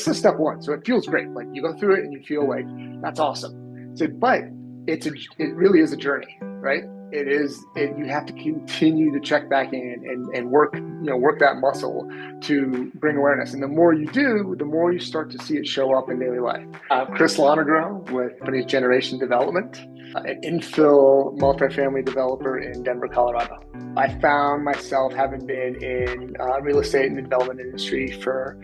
This is step one. So it feels great. Like you go through it and you feel like that's awesome. So, but it really is a journey, right? You have to continue to check back in and work that muscle to bring awareness. And the more you do, the more you start to see it show up in daily life. Chris Lonigro with company's Generation Development, an infill multifamily developer in Denver, Colorado. I found myself having been in real estate and the development industry for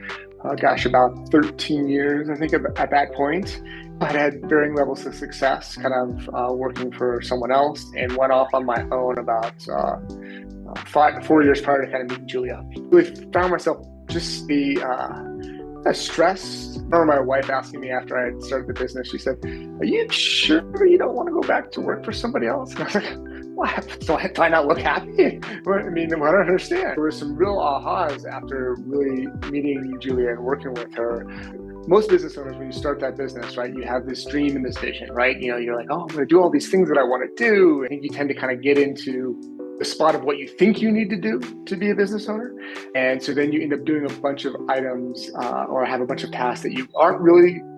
about 13 years, I think, at that point. I had varying levels of success, kind of working for someone else, and went off on my own about 4 years prior to kind of meeting Julia. Really found myself just stressed. I remember my wife asking me after I had started the business, she said, "Are you sure you don't want to go back to work for somebody else?" And I was like, "What? Do I not look happy?" I don't understand. There were some real ahas after really meeting Julia and working with her. Most business owners, when you start that business, right, you have this dream and this vision, right? You're like, oh, I'm going to do all these things that I want to do. I think you tend to kind of get into the spot of what you think you need to do to be a business owner. And so then you end up doing a bunch of items or have a bunch of tasks that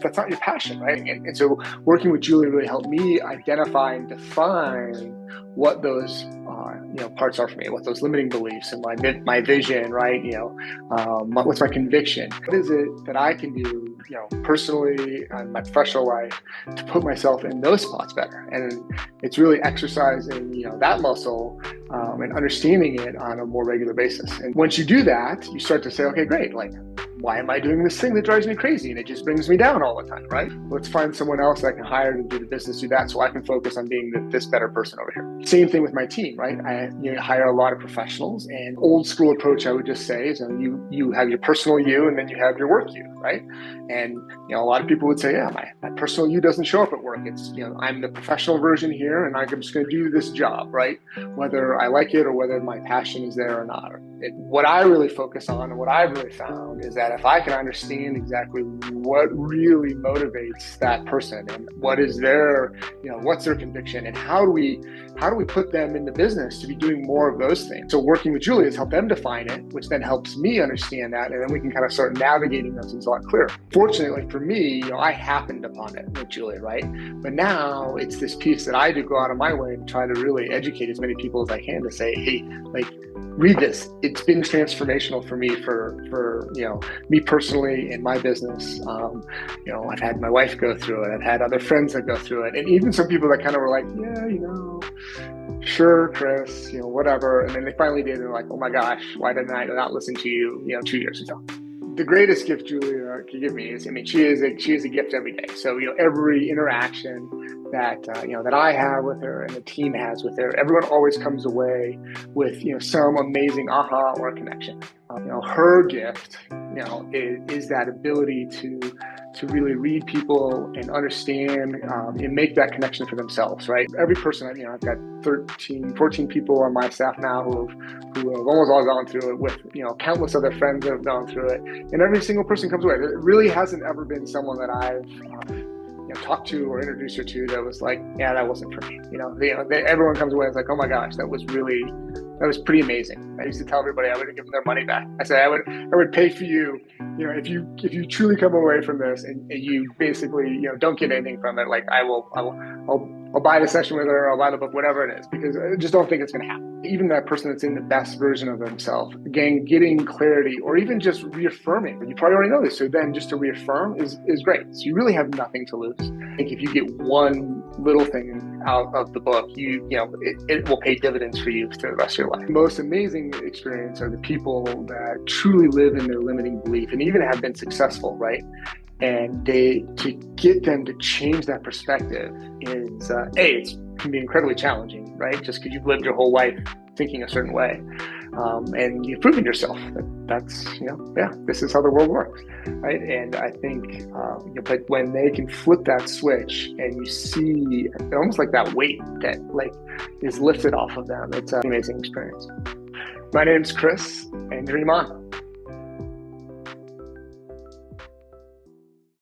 that's not your passion, right? And so working with Julie really helped me identify and define what those parts are for me, what those limiting beliefs and my vision, right? What's my conviction? What is it that I can do, personally and my professional life to put myself in those spots better? And it's really exercising, that muscle and understanding it on a more regular basis. And once you do that, you start to say, okay, great. Like, why am I doing this thing that drives me crazy and it just brings me down all the time, right? Let's find someone else that I can hire to do the business, do that, so I can focus on being this better person over here. Same thing with my team, right? I hire a lot of professionals, and old school approach I would just say is you have your personal you and then you have your work you, right? And a lot of people would say, yeah, my personal you doesn't show up at work. It's I'm the professional version here, and I'm just going to do this job, right? Whether I like it or whether my passion is there or not. What I really focus on and what I've really found is that if I can understand exactly what really motivates that person and what is their, what's their conviction and how do we put them in the business to be doing more of those things. So working with Julia has helped them define it, which then helps me understand that, and then we can kind of start navigating those things a lot clearer. Fortunately for me, I happened upon it with Julia, right? But now it's this piece that I do go out of my way and try to really educate as many people as I can to say, hey, read this. It's been transformational for me for me personally in my business. I've had my wife go through it. I've had other friends that go through it. And even some people that kind of were like, yeah, sure, Chris, whatever. And then they finally did. And they're like, oh my gosh, why didn't I not listen to you, 2 years ago? The greatest gift Julia can give me is, she is a gift every day. So, every interaction that I have with her and the team has with her, everyone always comes away with, some amazing aha or connection. Her gift, is that ability to really read people and understand and make that connection for themselves, right? Every person, I've got 14 people on my staff now who have almost all gone through it with, countless other friends that have gone through it. And every single person comes away. It really hasn't ever been someone that I've talked to or introduced her to that was like, yeah, that wasn't for me. Everyone comes away and is like, oh my gosh, that was pretty amazing. I used to tell everybody I would give them their money back. I said I would pay for you, if you truly come away from this and you basically don't get anything from it. Like I'll buy the session with her, I'll buy the book, whatever it is, because I just don't think it's going to happen. Even that person that's in the best version of themselves, again, getting clarity or even just reaffirming. You probably already know this, so then just to reaffirm is great. So you really have nothing to lose. I think if you get one little thing out of the book, it will pay dividends for you through the rest of your life. The most amazing experience are the people that truly live in their limiting belief and even have been successful, right? And to get them to change that perspective is, it can be incredibly challenging, right? Just because you've lived your whole life thinking a certain way. And you've proven yourself that's, this is how the world works, right? And I think, but when they can flip that switch and you see almost like that weight that is lifted off of them, it's an amazing experience. My name's Chris, and dream on.